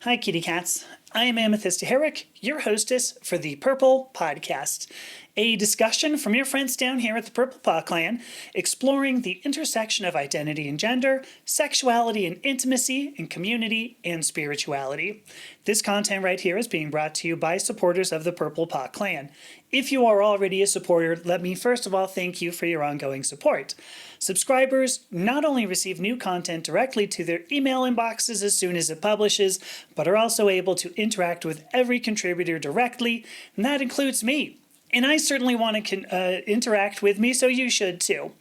Hi, kitty cats. I am Amethysta Herrick, your hostess for the Purple Podcast, a discussion from your friends down here at the Purple Paw Clan, exploring the intersection of identity and gender, sexuality and intimacy, and community and spirituality. This content right here is being brought to you by supporters of the Purple Paw Clan. If you are already a supporter, let me first of all thank you for your ongoing support. Subscribers not only receive new content directly to their email inboxes as soon as it publishes, but are also able to interact with every contributor directly, and that includes me. And I certainly want to interact with me, so you should too.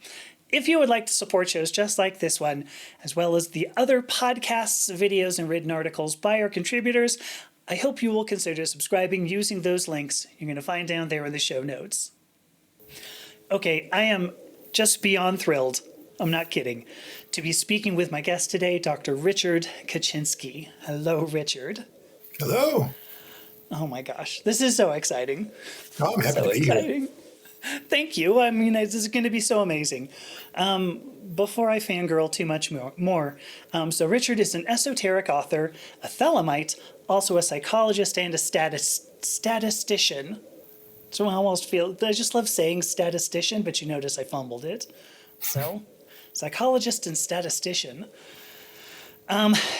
If you would like to support shows just like this one, as well as the other podcasts, videos, and written articles by our contributors, I hope you will consider subscribing using those links you're going to find down there in the show notes. Okay, I am just beyond thrilled, I'm not kidding, to be speaking with my guest today, Dr. Richard Kaczynski. Hello, Richard. Hello. Oh my gosh, this is so exciting. Oh, I'm happy to be here. Thank you. I mean, this is going to be so amazing. Before I fangirl too much more, so Richard is an esoteric author, a Thelemite, also a psychologist and a statistician. So I almost feel, I just love saying statistician, but you notice I fumbled it. So, psychologist and statistician.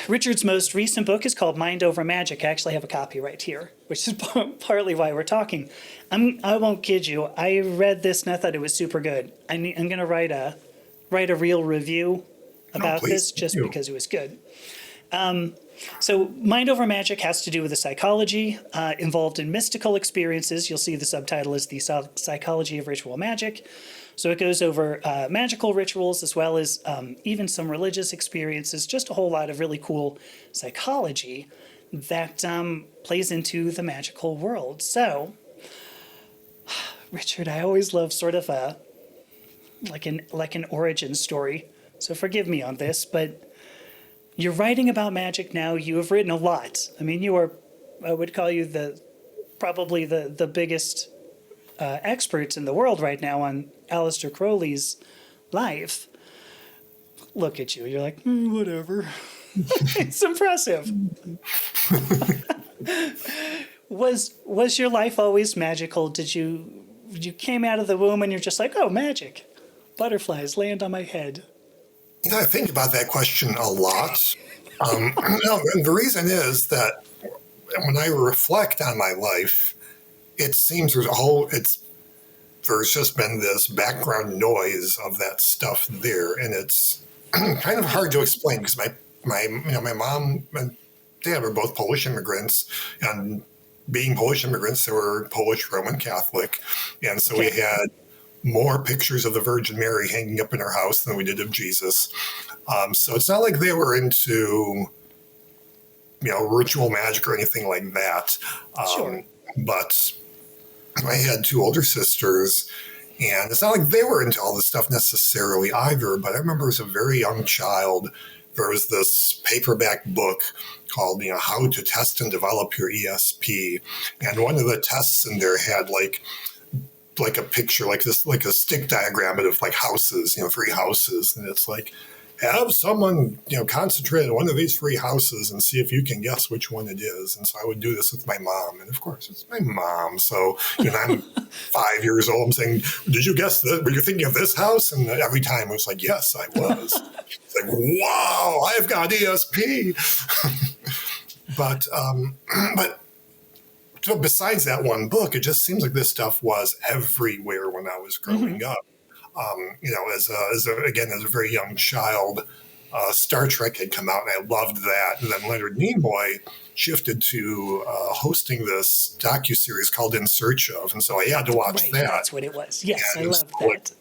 Richard's most recent book is called Mind Over Magick. I actually have a copy right here, which is partly why we're talking. I won't kid you. I read this and I thought it was super good. I'm going to write a real review about this just because it was good. So Mind Over Magick has to do with the psychology involved in mystical experiences. You'll see the subtitle is The Psychology of Ritual Magic. So it goes over magical rituals as well as even some religious experiences, just a whole lot of really cool psychology that plays into the magical world. So, Richard, I always love sort of like an origin story. So forgive me on this, but you're writing about magic now. You have written a lot. I mean, you are, I would call you probably the biggest experts in the world right now on Aleister Crowley's life. Look at you. You're like, whatever. It's impressive. Was your life always magical? Did you came out of the womb and you're just like, oh, magic. Butterflies land on my head. I think about that question a lot. And the reason is that when I reflect on my life, it seems there's just been this background noise of that stuff there, and it's kind of hard to explain because my mom and dad were both Polish immigrants, and being Polish immigrants, they were Polish Roman Catholic, and so we had more pictures of the Virgin Mary hanging up in our house than we did of Jesus. So it's not like they were into, ritual magic or anything like that. Sure. But I had two older sisters, and it's not like they were into all this stuff necessarily either. But I remember as a very young child, there was this paperback book called, How to Test and Develop Your ESP. And one of the tests in there had like a picture, like a stick diagram of like houses, 3 houses. And it's like, have someone, concentrate on one of these 3 houses and see if you can guess which one it is. And so I would do this with my mom. And of course, it's my mom. So, I'm 5 years old. I'm saying, did you guess that? Were you thinking of this house? And every time I was like, yes, I was. It's like, wow, I've got ESP. But so besides that one book, it just seems like this stuff was everywhere when I was growing up. As a very young child, Star Trek had come out, and I loved that. And then Leonard Nimoy shifted to hosting this docuseries called In Search Of, and so I had to watch that. That's what it was. Yes, and I loved that.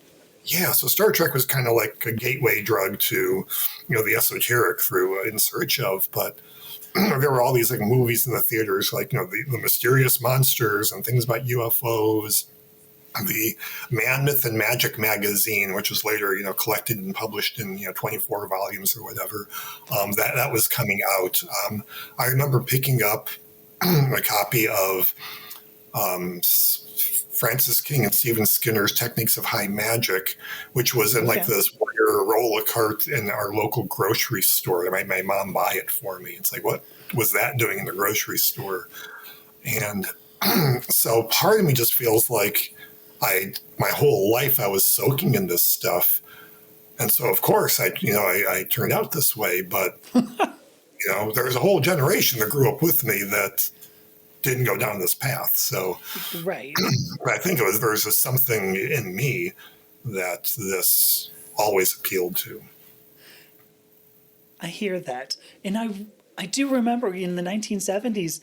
Yeah, so Star Trek was kind of like a gateway drug to, the esoteric through In Search Of, but there were all these like movies in the theaters, like, the mysterious monsters and things about UFOs. The Man, Myth, and Magic magazine, which was later, collected and published in, 24 volumes or whatever, that was coming out. I remember picking up a copy of Francis King and Stephen Skinner's Techniques of High Magic, which was in like this remember roll a cart in our local grocery store. I made my mom buy it for me. It's like, what was that doing in the grocery store? And so part of me just feels like my whole life I was soaking in this stuff. And so, of course, I turned out this way. But, there's a whole generation that grew up with me that didn't go down this path. So Right. I think there's just something in me that this always appealed to. I hear that. And I do remember in the 1970s,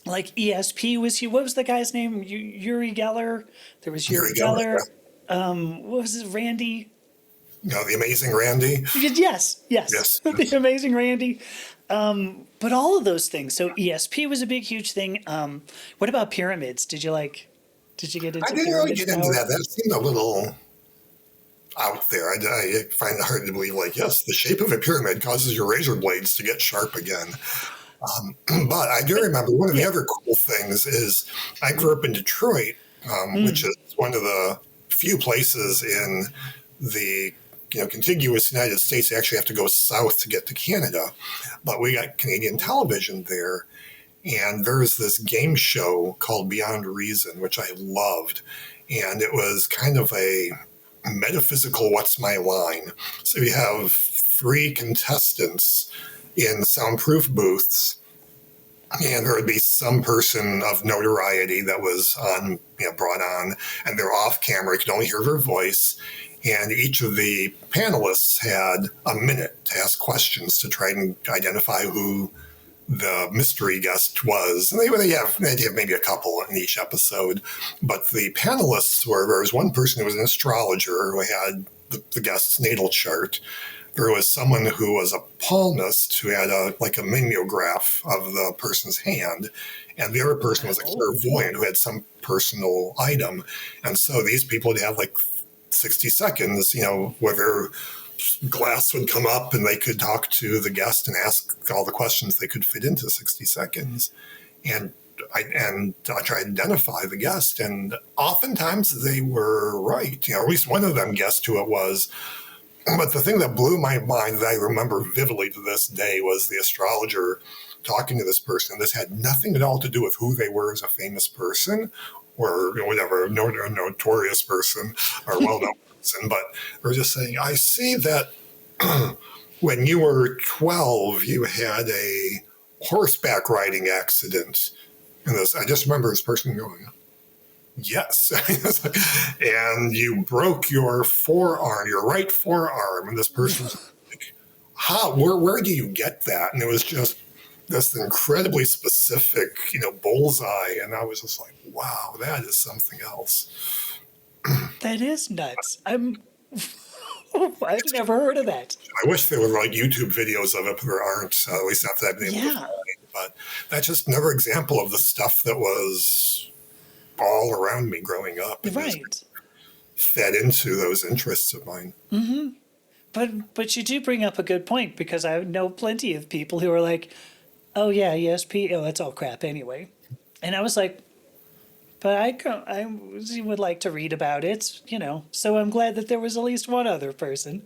like ESP was, what was the guy's name? Uri Geller. There was Uri Geller. What was it? Randy? The Amazing Randy? Yes. Yes. The Amazing Randy. But all of those things. So ESP was a big, huge thing. What about pyramids? Did you get into I didn't really get into power? that. That seemed a little out there. I find it hard to believe, yes, the shape of a pyramid causes your razor blades to get sharp again. But I do remember one of the other cool things is I grew up in Detroit, which is one of the few places in the contiguous United States that actually have to go south to get to Canada. But we got Canadian television there. And there's this game show called Beyond Reason, which I loved. And it was kind of a metaphysical what's my line. So you have 3 contestants in soundproof booths, and there would be some person of notoriety that was brought on, and they're off camera. You could only hear their voice. And each of the panelists had a minute to ask questions to try and identify who the mystery guest was. And they'd have maybe a couple in each episode. But the panelists there was one person who was an astrologer who had the guest's natal chart. There was someone who was a palmist who had a mimeograph of the person's hand. And the other person was a clairvoyant who had some personal item. And so these people would have 60 seconds, where their glass would come up and they could talk to the guest and ask all the questions they could fit into 60 seconds. And I tried to identify the guest, and oftentimes they were right. At least one of them guessed who it was. But the thing that blew my mind that I remember vividly to this day was the astrologer talking to this person. This had nothing at all to do with who they were as a famous person or whatever, notorious person or well-known person. But they're just saying, I see that when you were 12, you had a horseback riding accident. And I just remember this person going, yes. And you broke your forearm, your right forearm. And this person's like, how, where do you get that? And it was just this incredibly specific, bullseye. And I was just like, wow, that is something else. That is nuts. I've never heard of that. I wish there were YouTube videos of it, but there aren't, at least not that I've been able to find. But that's just another example of the stuff that was all around me growing up. And right. Fed into those interests of mine. Mm-hmm. But you do bring up a good point, because I know plenty of people who are like, oh yeah, ESP, oh, that's all crap anyway. And I was like, but I would like to read about it, so I'm glad that there was at least one other person.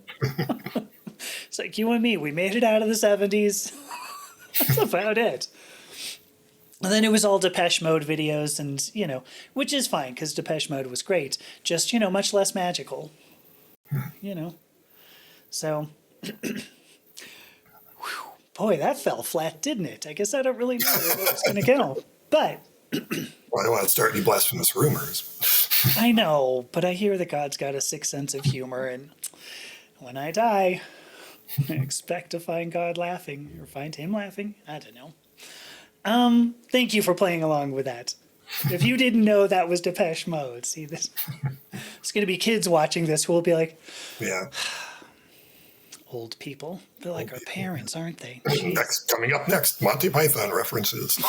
It's like you and me, we made it out of the 70s. That's about it. And then it was all Depeche Mode videos and, which is fine because Depeche Mode was great, just, much less magical, So, boy, that fell flat, didn't it? I guess I don't really know where it was going to go, but... Well, I don't want to start any blasphemous rumors. I know, but I hear that God's got a sick sense of humor, and when I die, I expect to find God laughing, or find him laughing. I don't know. Thank you for playing along with that. If you didn't know that was Depeche Mode, see this? It's going to be kids watching this who will be like, yeah. Old people. They're like our parents, aren't they? Coming up next, Monty Python references.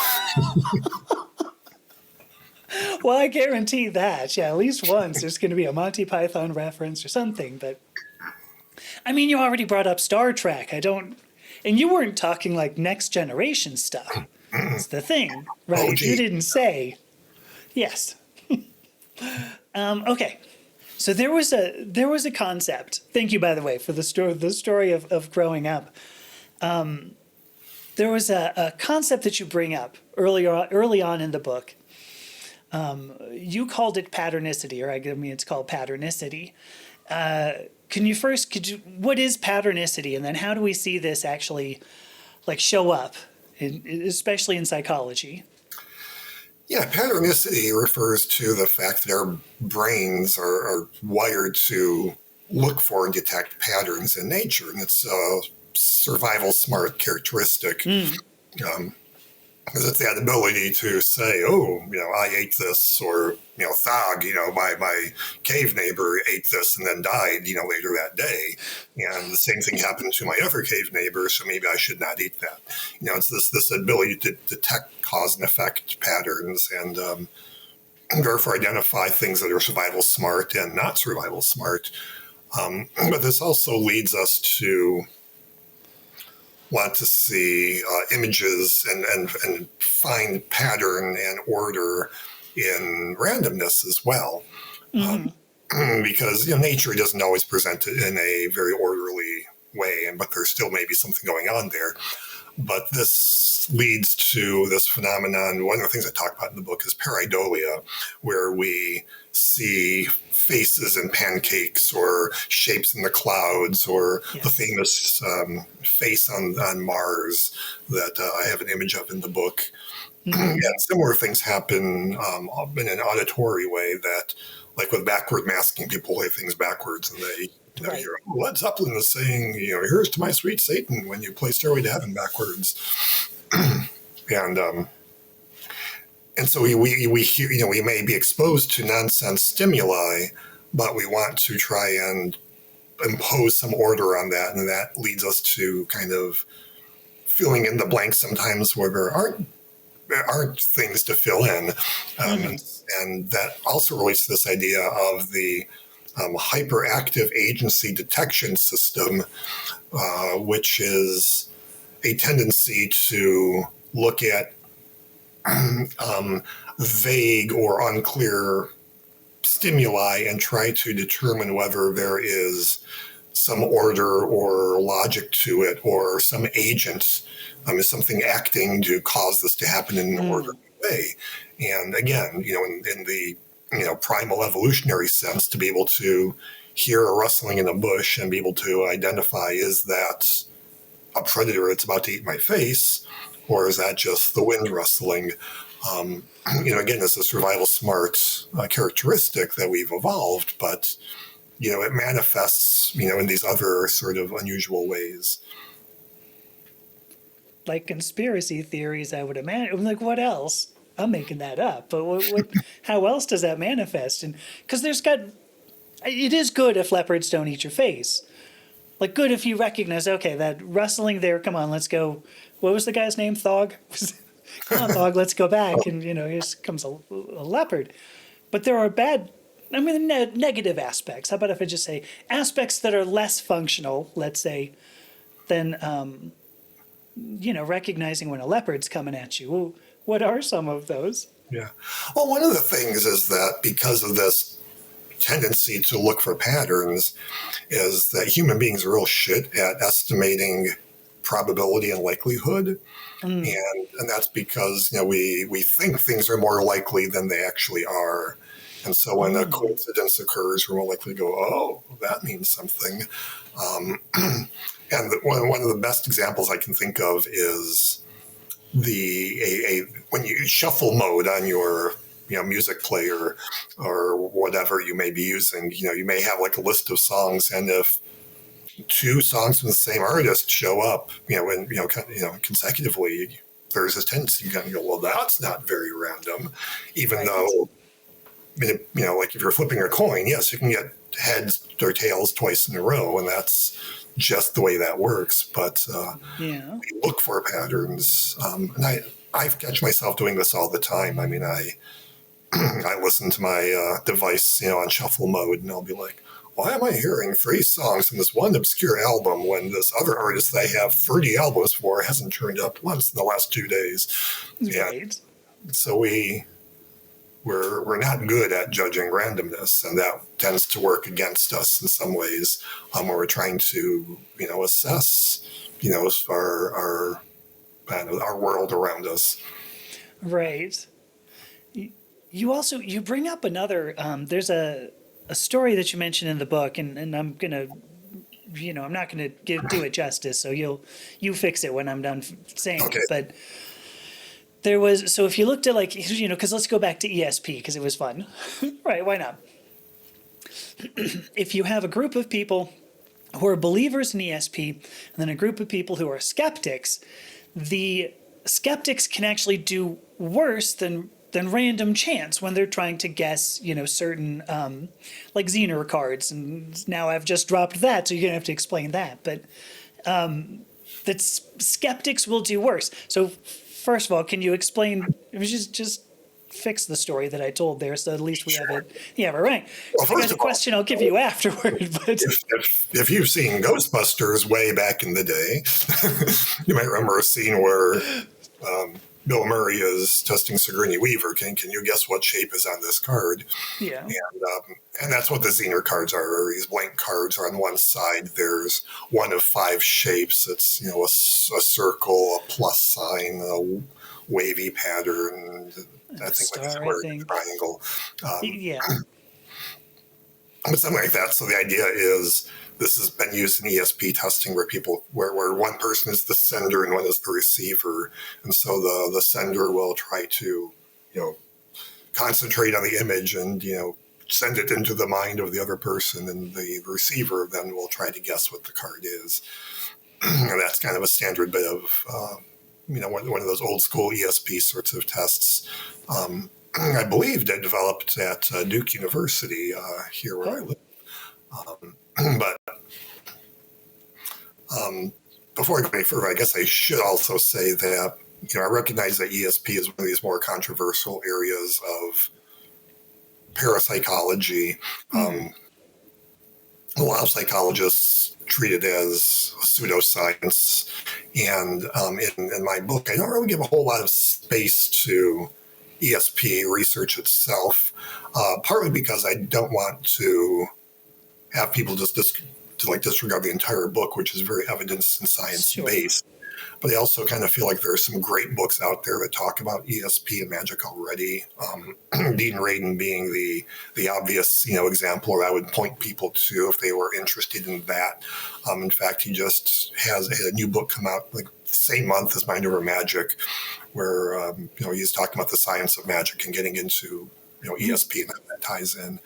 Well, I guarantee that. Yeah, at least once there's going to be a Monty Python reference or something. But, I mean, you already brought up Star Trek. And you weren't talking Next Generation stuff. It's the thing, right? OG. You didn't say. Yes. Okay. So there was a concept. Thank you, by the way, for the story of growing up. There was a concept that you bring up early on in the book. You called it patternicity, or it's called patternicity. What is patternicity, and then how do we see this actually like show up, especially in psychology? Yeah, patternicity refers to the fact that our brains are wired to look for and detect patterns in nature, and it's a survival smart characteristic. Because it's that ability to say, oh, I ate this, or, Thog, my cave neighbor ate this and then died, later that day. And the same thing happened to my other cave neighbor, so maybe I should not eat that. It's this ability to detect cause and effect patterns and therefore identify things that are survival smart and not survival smart. But this also leads us to want to see images and find pattern and order in randomness as well. Because nature doesn't always present it in a very orderly way, but there still may be something going on there. But this leads to this phenomenon. One of the things I talk about in the book is pareidolia, where we see faces in pancakes or shapes in the clouds, or the famous face on Mars that I have an image of in the book. And similar things happen in an auditory way that, like with backward masking, people play things backwards and they hear, Led Zeppelin is saying, here's to my sweet Satan when you play Stairway to Heaven backwards. And so we hear, we may be exposed to nonsense stimuli, but we want to try and impose some order on that, and that leads us to kind of filling in the blanks sometimes where there aren't things to fill in, and that also relates to this idea of the hyperactive agency detection system, which is a tendency to look at vague or unclear stimuli and try to determine whether there is some order or logic to it, or some agent is something acting to cause this to happen in an orderly way. And again, in the primal evolutionary sense, to be able to hear a rustling in a bush and be able to identify, is that a predator that's about to eat my face, or is that just the wind rustling? Again, it's a survival smart characteristic that we've evolved, but it manifests in these other sort of unusual ways. Like conspiracy theories, I would imagine. I'm like, what else? I'm making that up, but what how else does that manifest? And because it is good if leopards don't eat your face. Like, good if you recognize, okay, that rustling there, come on, let's go. What was the guy's name? Thog? Come on, Thog, let's go back. And, here comes a leopard. But there are negative aspects. How about if I just say aspects that are less functional, let's say, than, recognizing when a leopard's coming at you. Well, what are some of those? Yeah. Well, one of the things is that because of this tendency to look for patterns, is that human beings are real shit at estimating probability and likelihood. And that's because, we think things are more likely than they actually are. And so when a coincidence occurs, we're more likely to go, oh, that means something. And one of the best examples I can think of is when you shuffle mode on your music player or whatever you may be using. You may have like a list of songs, and if two songs from the same artist show up, consecutively, there's this tendency to kind of go, well, that's not very random, even though, like if you're flipping a coin, yes, you can get heads or tails twice in a row, and that's just the way that works. But we look for patterns, and I catch myself doing this all the time. I listen to my device, on shuffle mode, and I'll be like, why am I hearing 3 songs from this one obscure album when this other artist that I have 30 albums for hasn't turned up once in the last 2 days? Right. And so we we're not good at judging randomness, and that tends to work against us in some ways when we're trying to, assess, our our world around us. Right. You bring up another. There's a story that you mentioned in the book, and I'm gonna, I'm not gonna do it justice. So you fix it when I'm done saying Okay. it. But there was, so if you looked at, like, because let's go back to ESP because it was fun, right? Why not? If you have a group of people who are believers in ESP, and then a group of people who are skeptics, the skeptics can actually do worse than random chance when they're trying to guess, certain like Xener cards. And now I've just dropped that, so you're gonna have to explain that. But that skeptics will do worse. So first of all, can you explain? It was just fix the story that I told there, so at least we have it. Yeah, all right. Well, So I got a question I'll give you afterward. But if you've seen Ghostbusters way back in the day, you might remember a scene where Bill Murray is testing Sigourney Weaver. Can you guess what shape is on this card? yeah, And that's what the Xener cards are. These blank cards are on one side. There's one of 5 shapes. It's a circle, a plus sign, a wavy pattern. I think like a square triangle. Yeah. But something like that. So the idea is this has been used in ESP testing where one person is the sender and one is the receiver. And so the sender will try to, concentrate on the image and, send it into the mind of the other person. And the receiver then will try to guess what the card is. And that's kind of a standard bit of, one of those old school ESP sorts of tests. I believe they developed at Duke University here where I live. But before I go any further, I guess I should also say that, I recognize that ESP is one of these more controversial areas of parapsychology. A lot of psychologists treat it as pseudoscience. And in my book, I don't really give a whole lot of space to ESP research itself, partly because I don't want to have people just disregard the entire book, which is very evidence and science based. Sure. But I also kind of feel like there are some great books out there that talk about ESP and magic already. Dean Radin being the obvious example, or I would point people to if they were interested in that. In fact, he just had a new book come out like the same month as mine, Over Magick, where he's talking about the science of magic and getting into ESP and how that ties in.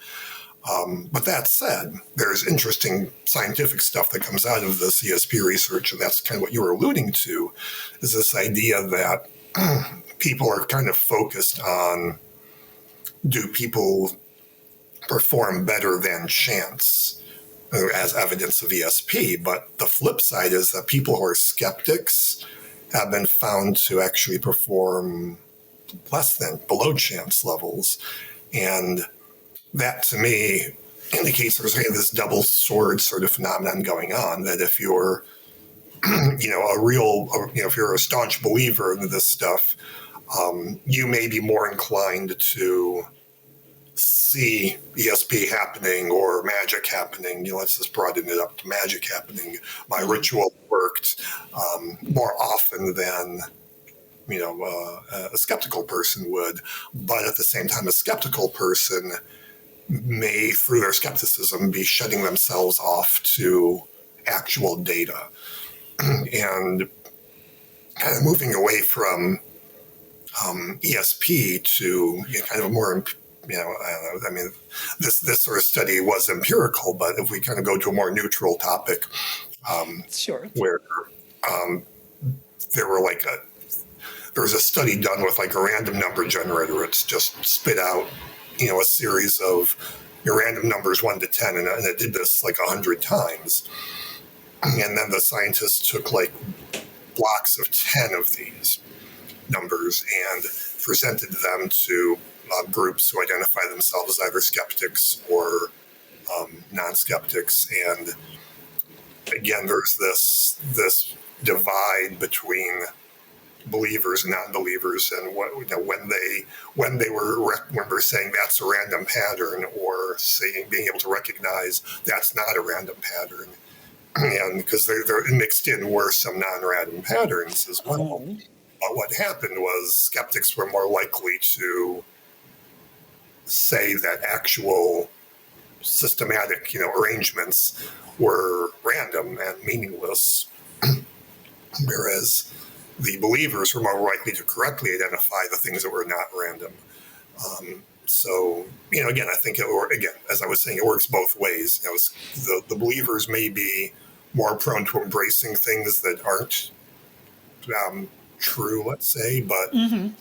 But that said, there's interesting scientific stuff that comes out of this ESP research, and that's kind of what you were alluding to, is this idea that people are kind of focused on, do people perform better than chance as evidence of ESP? But the flip side is that people who are skeptics have been found to actually perform below chance levels. And that, to me, indicates there's kind of this double sword sort of phenomenon going on, that if you're, if you're a staunch believer in this stuff, you may be more inclined to see ESP happening or magic happening. Let's just broaden it up to magic happening. My ritual worked more often than a skeptical person would. But at the same time, a skeptical person may, through their skepticism, be shutting themselves off to actual data. And kind of moving away from ESP to kind of a more, this sort of study was empirical, but if we kind of go to a more neutral topic, sure, where there was a study done with like a random number generator. It's just spit out a series of random numbers 1 to 10, and it did this like 100 times. And then the scientists took like blocks of 10 of these numbers and presented them to groups who identify themselves as either skeptics or non-skeptics. And again, there's this divide between believers and non-believers, and what, when we're saying that's a random pattern, or saying being able to recognize that's not a random pattern, and because they're mixed in were some non-random patterns as well. But what happened was skeptics were more likely to say that actual systematic, arrangements were random and meaningless, whereas the believers were more likely to correctly identify the things that were not random. So, again, I think as I was saying, it works both ways. The believers may be more prone to embracing things that aren't true, let's say, but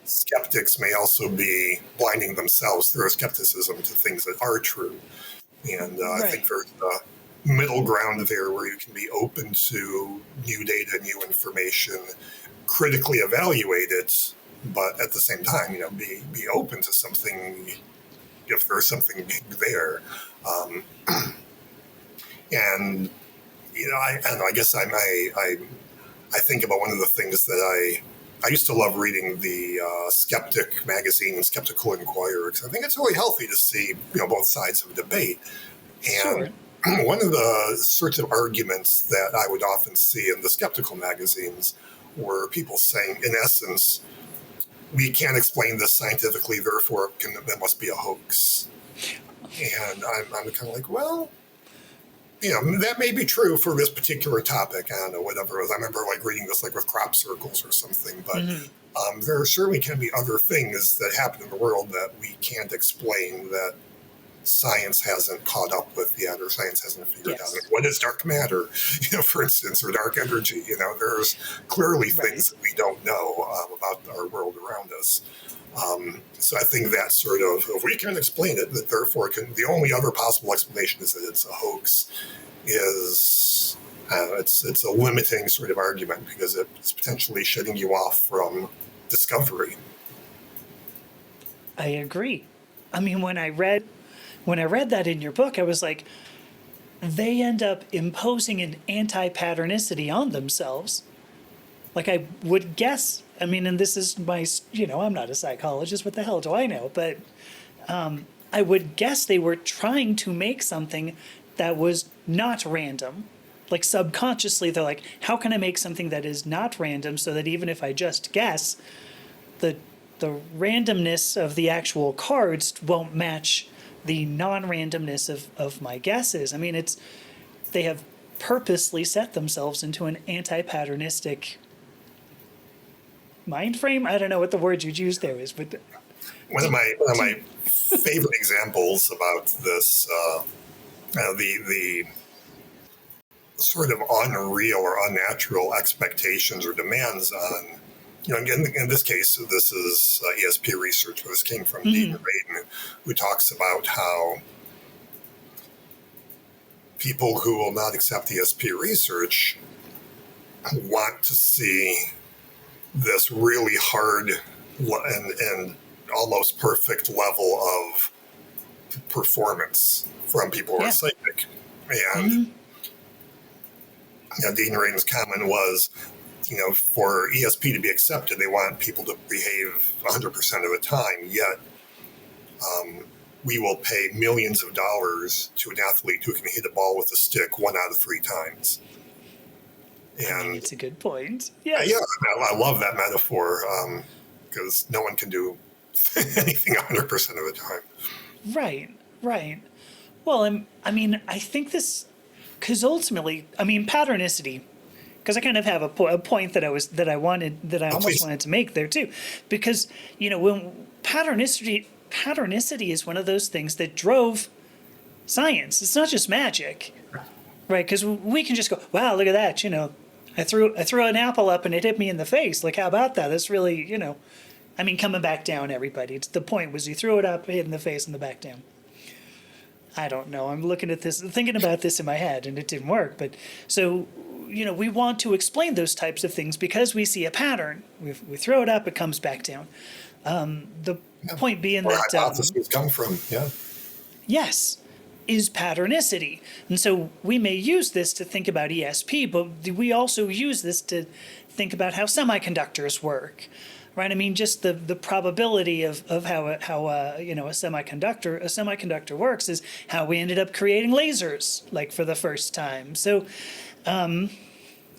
skeptics may also be blinding themselves through skepticism to things that are true. And I think there's a middle ground there where you can be open to new data, new information, critically evaluate it, but at the same time, be open to something if there's something big there. And I don't know. I guess I think about one of the things that I used to love reading the Skeptic magazine and Skeptical Inquirer, because I think it's really healthy to see both sides of a debate. And one of the sorts of arguments that I would often see in the skeptical magazines were people saying, in essence, we can't explain this scientifically, therefore it must be a hoax. And I'm kind of like, well, that may be true for this particular topic. I don't know, whatever it was. I remember reading this with crop circles or something, but there certainly can be other things that happen in the world that we can't explain, that science hasn't caught up with yet, or science hasn't figured out. What is dark matter, for instance, or dark energy? There's clearly things that we don't know about our world around us. So I think that sort of, if we can explain it, that therefore the only other possible explanation is that it's a hoax, is it's a limiting sort of argument, because it's potentially shutting you off from discovery. I agree. I mean, when I read that in your book, I was like, they end up imposing an anti-patternicity on themselves. I would guess, and this is my, I'm not a psychologist, what the hell do I know? But I would guess they were trying to make something that was not random. Subconsciously, they're like, how can I make something that is not random, so that even if I just guess, the randomness of the actual cards won't match the non-randomness of my guesses. They have purposely set themselves into an anti-patternistic mind frame. I don't know what the word you'd use there is, but one of my favorite examples about this, the sort of unreal or unnatural expectations or demands on, in this case, this is ESP research. This came from Dean Radin, who talks about how people who will not accept ESP research want to see this really hard and almost perfect level of performance from people who are psychic. And Dean Radin's comment was, for ESP to be accepted, they want people to behave 100% of the time, yet we will pay millions of dollars to an athlete who can hit a ball with a stick 1 out of 3 times. And it's a good point. Yes. Yeah, I love that metaphor, because no one can do anything 100% of the time. Right. Well, I think this, because ultimately, patternicity, because I kind of have a point that I almost wanted to make there too, because when patternicity is one of those things that drove science. It's not just magic, right? Because we can just go, wow, look at that, I threw an apple up and it hit me in the face. How about that? That's really, coming back down, everybody. The point was you threw it up, hit in the face, and the back down. I don't know. I'm looking at this, thinking about this in my head, and it didn't work. But so, we want to explain those types of things because we see a pattern. We throw it up, it comes back down. The point being where that hypotheses come from, yes, is patternicity. And so we may use this to think about ESP, but we also use this to think about how semiconductors work, right? I mean, just the probability of how a semiconductor works is how we ended up creating lasers, like, for the first time. So,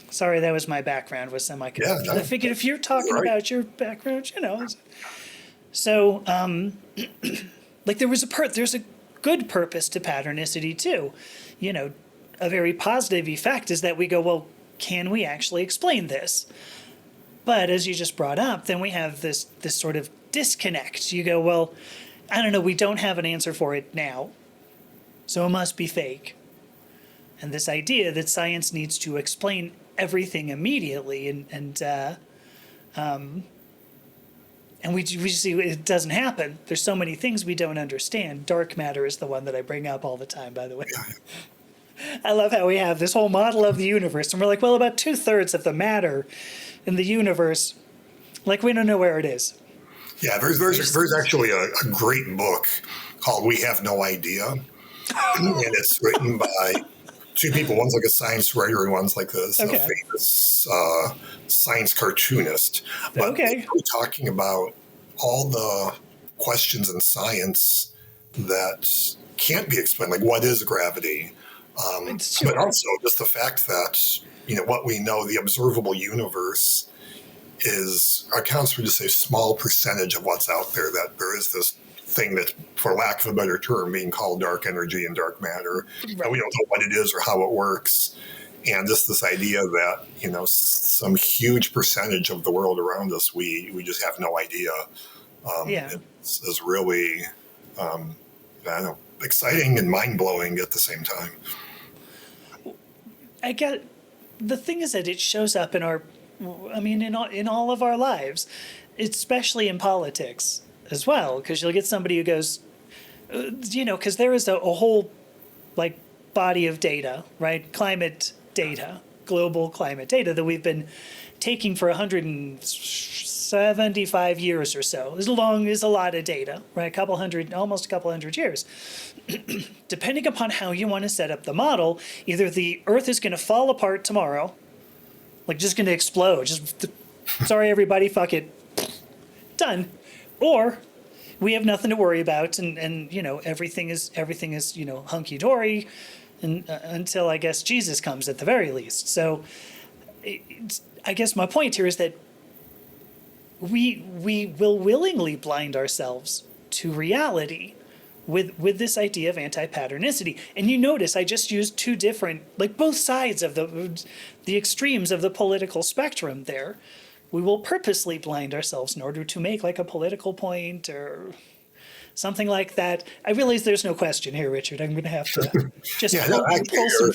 sorry, that was my background with semiconductors. Yeah, no, I figured if you're talking right. about your background, So, like, there's a good purpose to patternicity too. A very positive effect is that we go, well, can we actually explain this? But as you just brought up, then we have this sort of disconnect. You go, well, I don't know, we don't have an answer for it now, so it must be fake. And this idea that science needs to explain everything immediately, and we see it doesn't happen. There's so many things we don't understand. Dark matter is the one that I bring up all the time, by the way. I love how we have this whole model of the universe, and we're like, well, about 2/3 of the matter in the universe, like, we don't know where it is. Yeah, there's actually a great book called We Have No Idea. And it's written by two people. One's like a science writer and one's like a famous science cartoonist. But we're talking about all the questions in science that can't be explained, like what is gravity? But also just the fact that, what we know, the observable universe accounts for just a small percentage of what's out there, that there is this thing that, for lack of a better term, being called dark energy and dark matter. Right. And we don't know what it is or how it works. And just this idea that, some huge percentage of the world around us, we just have no idea. It's really, exciting and mind-blowing at the same time. I get, the thing is that it shows up in in all of our lives, especially in politics as well, because you'll get somebody who goes, because there is a whole, like, body of data, right? Climate data, global climate data that we've been taking for 175 years or so. Is a lot of data, right? Almost a couple hundred years. Depending upon how you want to set up the model, either the Earth is going to fall apart tomorrow, like, just going to explode. Sorry, everybody, fuck it, done. Or we have nothing to worry about, and everything is hunky dory, and until, I guess, Jesus comes at the very least. So, I guess my point here is that we will willingly blind ourselves to reality with this idea of anti-patternicity. And you notice I just used two different, like, both sides of the extremes of the political spectrum there. We will purposely blind ourselves in order to make, like, a political point or something like that. I realize there's no question here, Richard. I'm going to have to just pull some.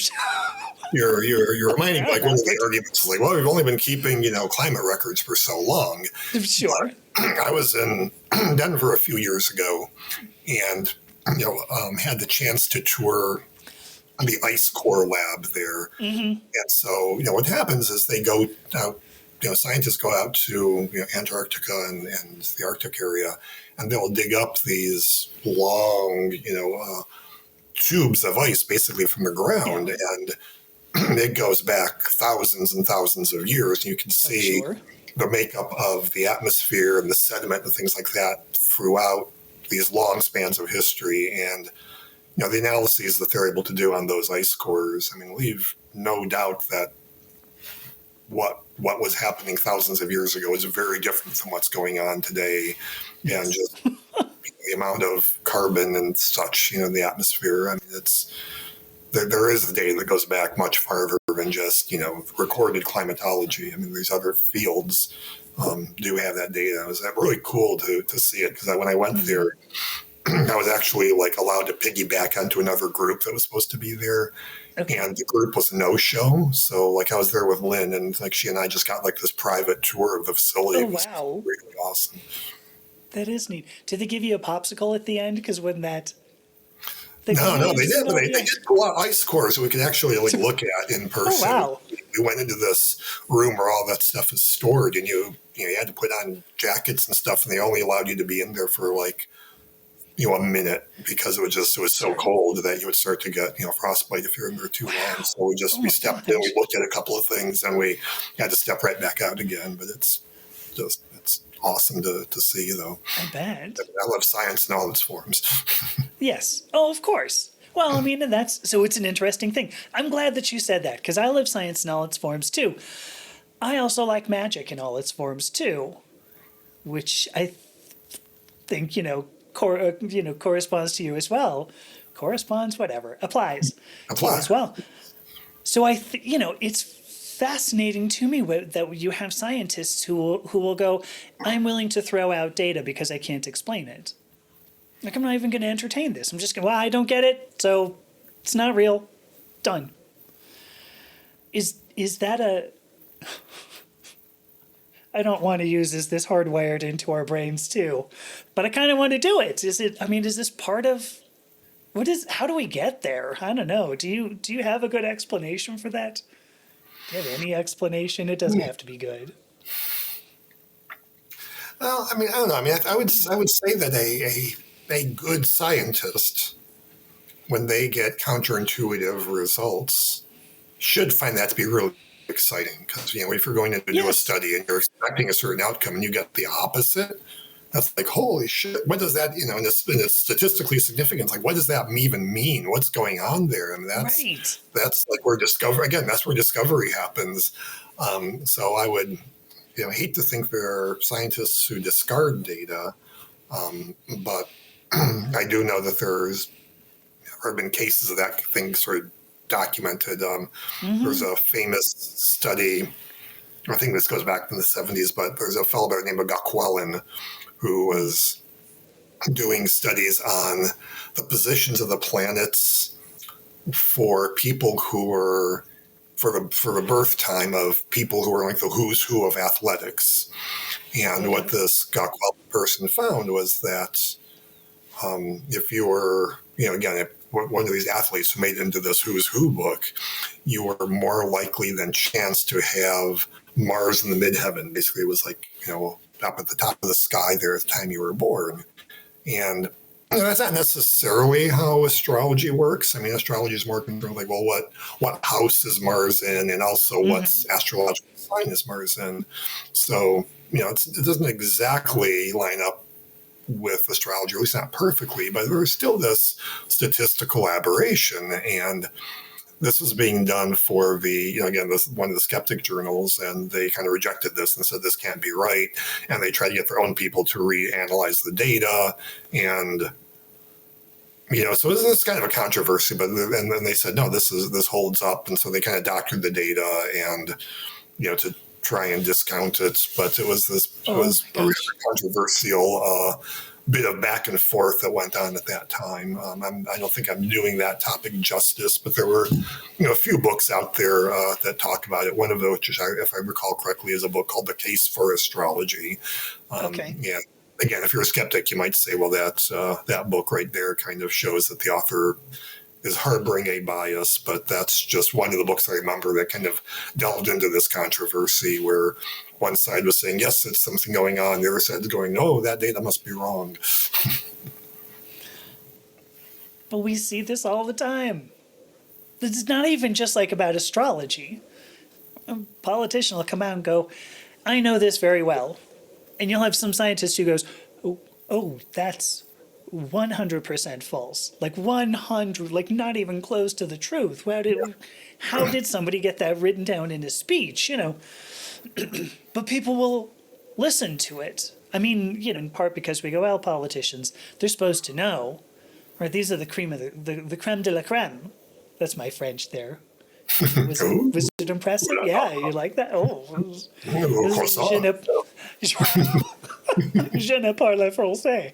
You're reminding me, like, one of the arguments, like, well, we've only been keeping, climate records for so long. Sure. But I was in Denver a few years ago and, had the chance to tour the ice core lab there. Mm-hmm. And so, what happens is they go out, scientists go out to Antarctica and the Arctic area, and they'll dig up these long, tubes of ice basically from the ground. Yeah. And it goes back thousands and thousands of years. You can see the makeup of the atmosphere and the sediment and things like that throughout these long spans of history. And, the analyses that they're able to do on those ice cores, leave no doubt that what was happening thousands of years ago is very different from what's going on today. Yes. And just the amount of carbon and such, in the atmosphere. There is data that goes back much farther than just, recorded climatology. These other fields do have that data. It was really cool to see it, because when I went there, I was actually, like, allowed to piggyback onto another group that was supposed to be there. Okay. And the group was a no-show. So, like, I was there with Lynn, and, like, she and I just got, like, this private tour of the facility. Oh, wow. It was really awesome. That is neat. Did they give you a popsicle at the end? Because when that... No, they did. They did pull out ice cores so we could actually, like, look at in person. Oh, wow. We went into this room where all that stuff is stored, and you had to put on jackets and stuff, and they only allowed you to be in there for, like, a minute because it was so cold that you would start to get, frostbite if you're in there too long. So we stepped in, we looked at a couple of things, and we had to step right back out again. But it's awesome to see, though. I bet. I love science in all its forms. Yes. Oh, of course. Well, I mean, so it's an interesting thing. I'm glad that you said that, because I love science in all its forms too. I also like magic in all its forms too, which I think, corresponds to you as well. Corresponds, whatever, applies to you as well. So it's fascinating to me that you have scientists who will go, I'm willing to throw out data because I can't explain it. Like, I'm not even going to entertain this. I'm just going, I don't get it, so it's not real. Done. Is that I don't want to use is this hardwired into our brains too, but I kind of want to do it. Is this part of, how do we get there? I don't know. Do you have a good explanation for that? Do you have any explanation? It doesn't have to be good. Well, I don't know. I would say that a good scientist, when they get counterintuitive results, should find that to be really exciting. Because if you're going to do a study and you're expecting a certain outcome and you get the opposite, that's like, holy shit! What does that and it's statistically significant? Like, what does that even mean? What's going on there? That's like where discovery happens. So I would hate to think there are scientists who discard data, but I do know that there have been cases of that thing sort of documented. There's a famous study, I think this goes back in the 70s, but there's a fellow by the name of Gauquelin who was doing studies on the positions of the planets for people who were for the birth time of people who were like the who's who of athletics. And what this Gauquelin person found was that if you were, again, one of these athletes who made it into this Who's Who book, you were more likely than chance to have Mars in the midheaven. Basically, it was like, up at the top of the sky there at the time you were born. And that's not necessarily how astrology works. Astrology is more concerned like, well, what house is Mars in, and also what astrological sign is Mars in. So, it doesn't exactly line up with astrology, or at least not perfectly, but there's still this statistical aberration. And this was being done for one of the skeptic journals, and they kind of rejected this and said this can't be right. And they tried to get their own people to reanalyze the data. And, so this is kind of a controversy, but then they said, no, this holds up. And so they kind of doctored the data and, to try and discount it. But it was a really controversial bit of back and forth that went on at that time. I don't think I'm doing that topic justice, but there were, a few books out there that talk about it. One of which, if I recall correctly, is a book called The Case for Astrology. Yeah. Again, if you're a skeptic, you might say, well, that book right there kind of shows that the author is harboring a bias, but that's just one of the books I remember that kind of delved into this controversy where one side was saying, yes, it's something going on. The other side is going, no, that data must be wrong. But we see this all the time. It's not even just like about astrology. A politician will come out and go, I know this very well. And you'll have some scientist who goes, oh, that's 100% false. Like 100, like not even close to the truth. How did somebody get that written down in a speech, But people will listen to it. In part because we go, well, politicians, they're supposed to know, right? These are the cream of the creme de la creme. That's my French there. Was it impressive? Yeah, you like that? Je ne parle français.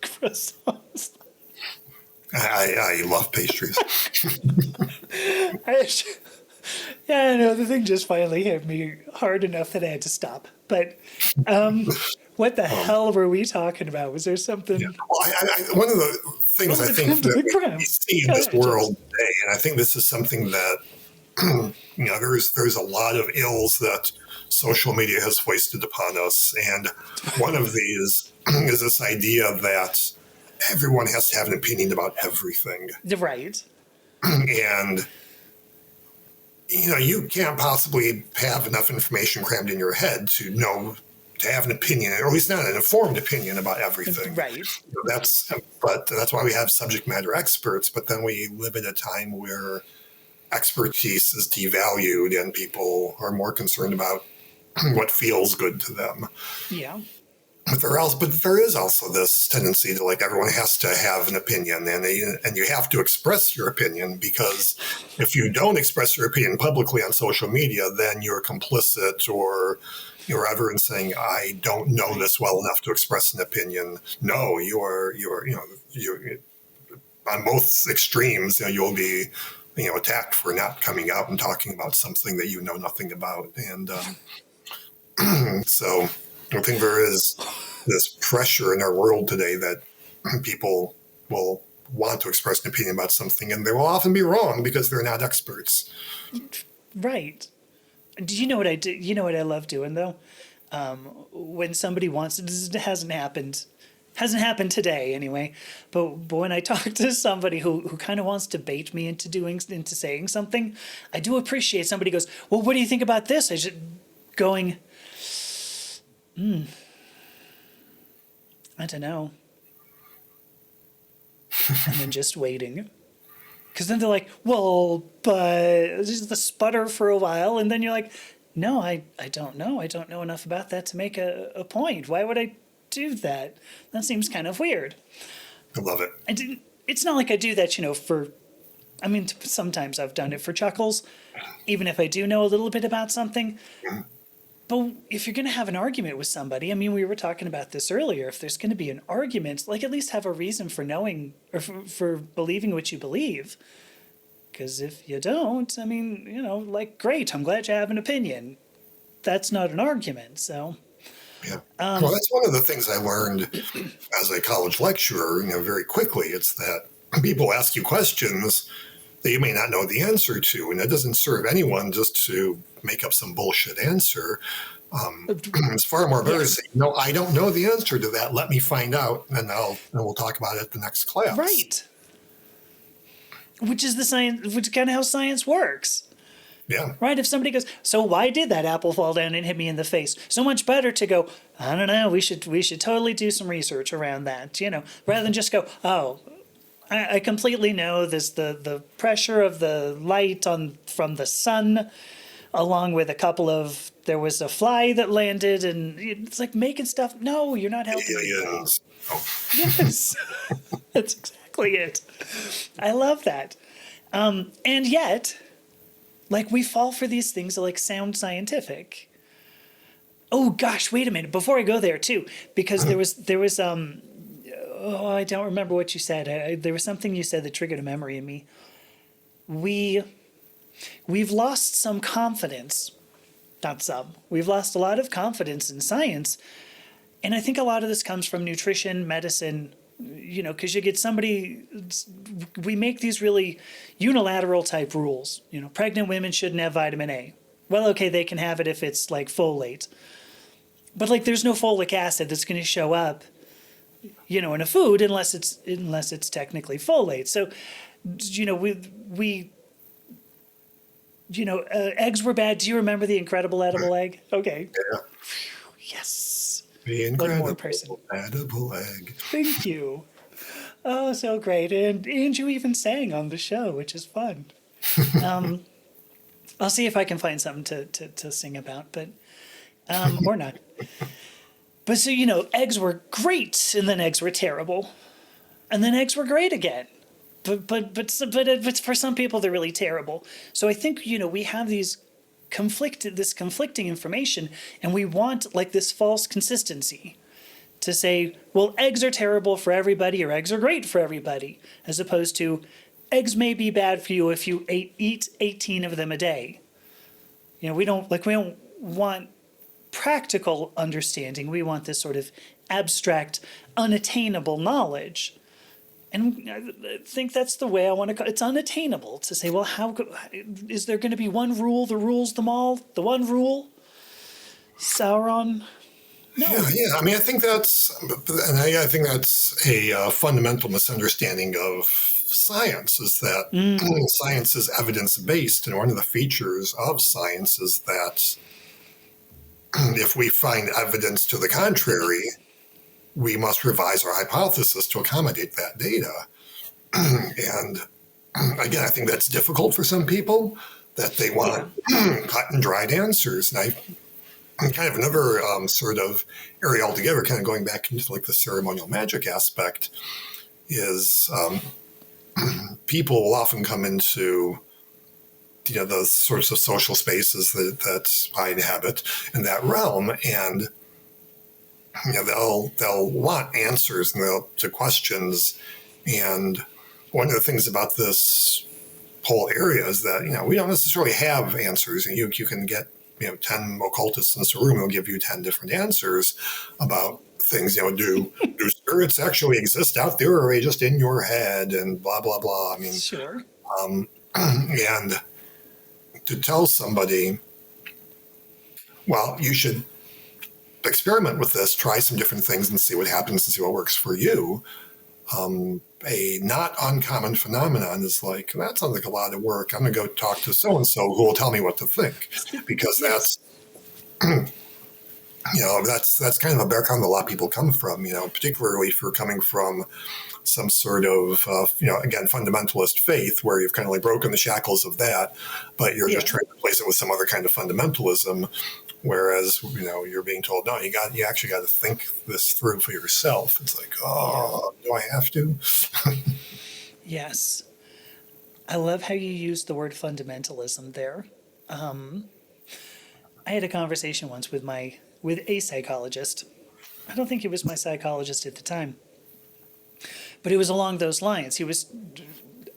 Croissants. I love pastries. I know, the thing just finally hit me hard enough that I had to stop. But what the hell were we talking about? Was there something? Yeah. Well, one of the things I think that we see in this world today, and I think this is something that there's a lot of ills that social media has foisted upon us. And one of these is this idea that everyone has to have an opinion about everything. Right. And, you can't possibly have enough information crammed in your head to have an opinion, or at least not an informed opinion about everything. Right. But that's why we have subject matter experts. But then we live in a time where expertise is devalued and people are more concerned about what feels good to them. Yeah. But there is also this tendency to, like, everyone has to have an opinion, and you have to express your opinion, because if you don't express your opinion publicly on social media, then you're complicit, or you're ever saying, I don't know this well enough to express an opinion. No, you're on both extremes. You'll be attacked for not coming out and talking about something that you know nothing about, and so I think there is this pressure in our world today that people will want to express an opinion about something, and they will often be wrong because they're not experts. Right. Do you know what I do? You know what I love doing though? When somebody wants, it hasn't happened today anyway, but when I talk to somebody who kind of wants to bait me into saying something, I do appreciate somebody goes, well, what do you think about this? I should going, I don't know. And then just waiting. Because then they're like, well, but just the sputter for a while. And then you're like, no, I don't know. I don't know enough about that to make a point. Why would I do that? That seems kind of weird. I love it. It's not like I do that, sometimes I've done it for chuckles, even if I do know a little bit about something. Mm-hmm. But if you're going to have an argument with somebody, we were talking about this earlier, if there's going to be an argument, like, at least have a reason for knowing or for believing what you believe. Because if you don't, great, I'm glad you have an opinion. That's not an argument, so. Yeah. Well, that's one of the things I learned as a college lecturer, very quickly. It's that people ask you questions that you may not know the answer to, and it doesn't serve anyone just to make up some bullshit answer. It's far more better to say, no, I don't know the answer to that. Let me find out, and we'll talk about it at the next class. Right. Which is which kind of how science works. Yeah. Right? If somebody goes, so why did that apple fall down and hit me in the face? So much better to go, I don't know, we should totally do some research around that, rather than just go, oh, I completely know this, the pressure of the light from the sun, along with there was a fly that landed, and it's like making stuff. No, you're not helping. Aliens. Oh. Yes, that's exactly it. I love that. And yet, we fall for these things that sound scientific. Oh gosh, wait a minute. Before I go there too, because there was I don't remember what you said. There was something you said that triggered a memory in me. We've lost some confidence. Not some. We've lost a lot of confidence in science. And I think a lot of this comes from nutrition, medicine, because you get somebody, we make these really unilateral type rules. Pregnant women shouldn't have vitamin A. Well, okay, they can have it if it's folate. But there's no folic acid that's going to show up in a food unless it's technically folate. So, eggs were bad. Do you remember the incredible edible egg? Okay. Yeah. Yes. The incredible edible egg. Thank you. Oh, so great. And you even sang on the show, which is fun. I'll see if I can find something to sing about, but or not. But so, eggs were great, and then eggs were terrible, and then eggs were great again. But for some people, they're really terrible. So I think, we have this conflicting information, and we want this false consistency to say, well, eggs are terrible for everybody, or eggs are great for everybody, as opposed to eggs may be bad for you if you eat 18 of them a day. We don't want practical understanding. We want this sort of abstract, unattainable knowledge. And I think that's the way I want to go. It's unattainable to say, well, is there going to be one rule that rules them all? The one rule? Sauron? No. Yeah. I mean, I think that's a fundamental misunderstanding of science, is that science is evidence-based, and one of the features of science is that if we find evidence to the contrary, we must revise our hypothesis to accommodate that data. And again, I think that's difficult for some people, that they want cut and dried answers. And kind of another sort of area altogether, kind of going back into like the ceremonial magic aspect, is people will often come into those sorts of social spaces that I inhabit in that realm, and they'll want answers to questions. And one of the things about this whole area is that we don't necessarily have answers, and you can get 10 occultists in this room will give you 10 different answers about things. Do spirits actually exist out there, or are they just in your head, and blah blah blah. I mean, sure. And to tell somebody, well, you should experiment with this, try some different things and see what happens and see what works for you. A not uncommon phenomenon is like, that sounds like a lot of work. I'm going to go talk to so-and-so who will tell me what to think, because that's, that's kind of a background a lot of people come from, particularly if you're coming from some sort of, again, fundamentalist faith where you've kind of like broken the shackles of that, but you're just trying to replace it with some other kind of fundamentalism. Whereas, you're being told, no, you actually got to think this through for yourself. It's like, do I have to? Yes. I love how you used the word fundamentalism there. I had a conversation once with a psychologist. I don't think he was my psychologist at the time, but it was along those lines. I believe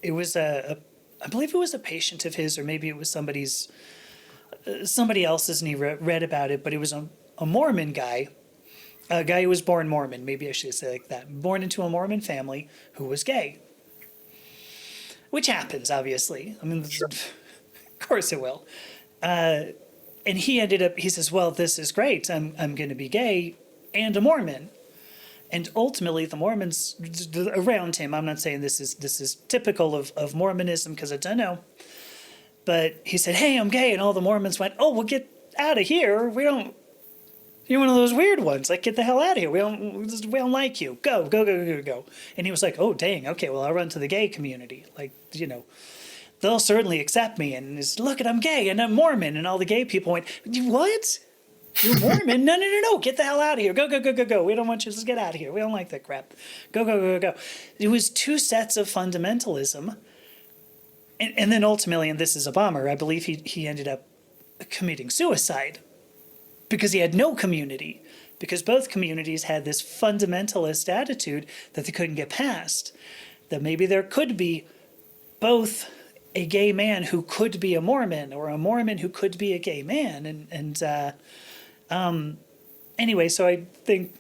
it was a patient of his, or maybe it was somebody else's, and he read about it, but it was a Mormon guy, a guy who was born Mormon, maybe I should say like that, born into a Mormon family who was gay. Which happens, obviously. I mean, sure. Of course it will. And he says, well, this is great. I'm going to be gay and a Mormon. And ultimately, the Mormons around him, I'm not saying this is typical of Mormonism, because I don't know. But he said, hey, I'm gay. And all the Mormons went, oh, well, get out of here. You're one of those weird ones. Like, get the hell out of here. We don't like you. Go. And he was like, oh, dang. Okay, well, I'll run to the gay community. Like, they'll certainly accept me. And he's, look, I'm gay and I'm Mormon. And all the gay people went, what? You're Mormon? No. Get the hell out of here. Go. We don't want you. Just get out of here. We don't like that crap. Go. It was two sets of fundamentalism. And then ultimately, and this is a bummer, I believe he ended up committing suicide because he had no community, because both communities had this fundamentalist attitude that they couldn't get past, that maybe there could be both a gay man who could be a Mormon, or a Mormon who could be a gay man. Anyway, so I think,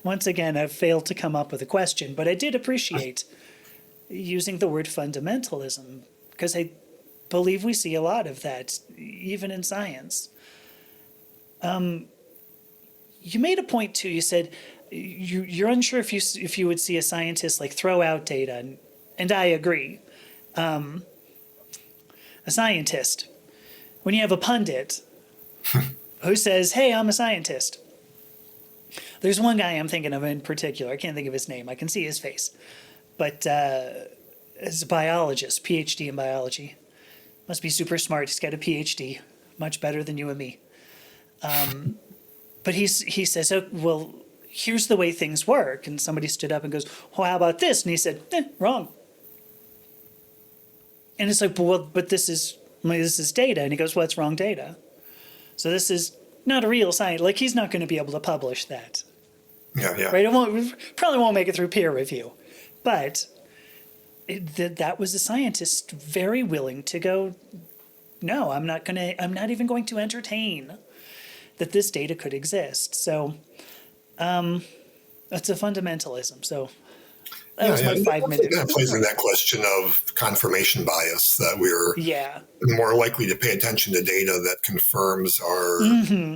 once again, I've failed to come up with a question, but I did appreciate using the word fundamentalism, because I believe we see a lot of that, even in science. You made a point, too. You said you're unsure if you would see a scientist like throw out data, and I agree. A scientist, when you have a pundit who says, hey, I'm a scientist. There's one guy I'm thinking of in particular. I can't think of his name. I can see his face. But is a biologist, Ph.D. in biology. Must be super smart. He's got a Ph.D., much better than you and me. But he says, oh, well, here's the way things work. And somebody stood up and goes, well, how about this? And he said, wrong. And it's like, well, but this is data. And he goes, well, it's wrong data. So this is not a real science. Like, he's not going to be able to publish that. Yeah. Right? Probably won't make it through peer review. But that was a scientist very willing to go, no, I'm not even going to entertain that this data could exist. So that's a fundamentalism. So That was my It 5 minutes. kind of plays in that question of confirmation bias, that we're Yeah. more likely to pay attention to data that confirms our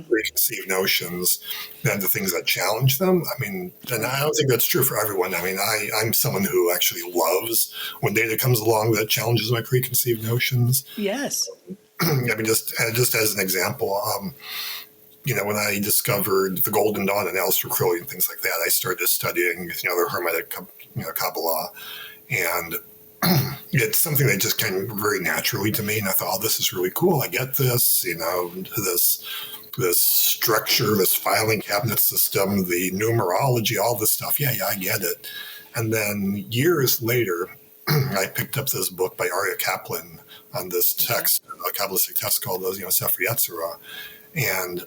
preconceived notions than the things that challenge them. I mean, and I don't think that's true for everyone. I mean, I'm someone who actually loves when data comes along that challenges my preconceived notions. Yes. I mean, just as an example, when I discovered the Golden Dawn and Aleister Crowley and things like that, I started studying, the Hermetic, Kabbalah, and it's something that just came very naturally to me. And I thought, oh, this is really cool. I get this, this structure, this filing cabinet system, the numerology, all this stuff. Yeah, I get it. And then years later, I picked up this book by Arya Kaplan on this text, a Kabbalistic text called, Sefer Yetzirah. And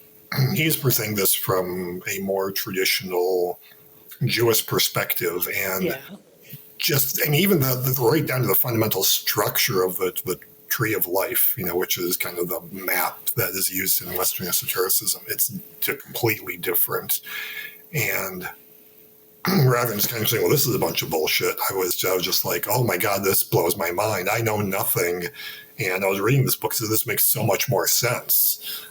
he's presenting this from a more traditional Jewish perspective, and even the right down to the fundamental structure of the tree of life, which is kind of the map that is used in Western esotericism. It's completely different. And rather than just kind of saying, well, this is a bunch of bullshit, I was just like, oh my God, this blows my mind. I know nothing. And I was reading this book, so this makes so much more sense.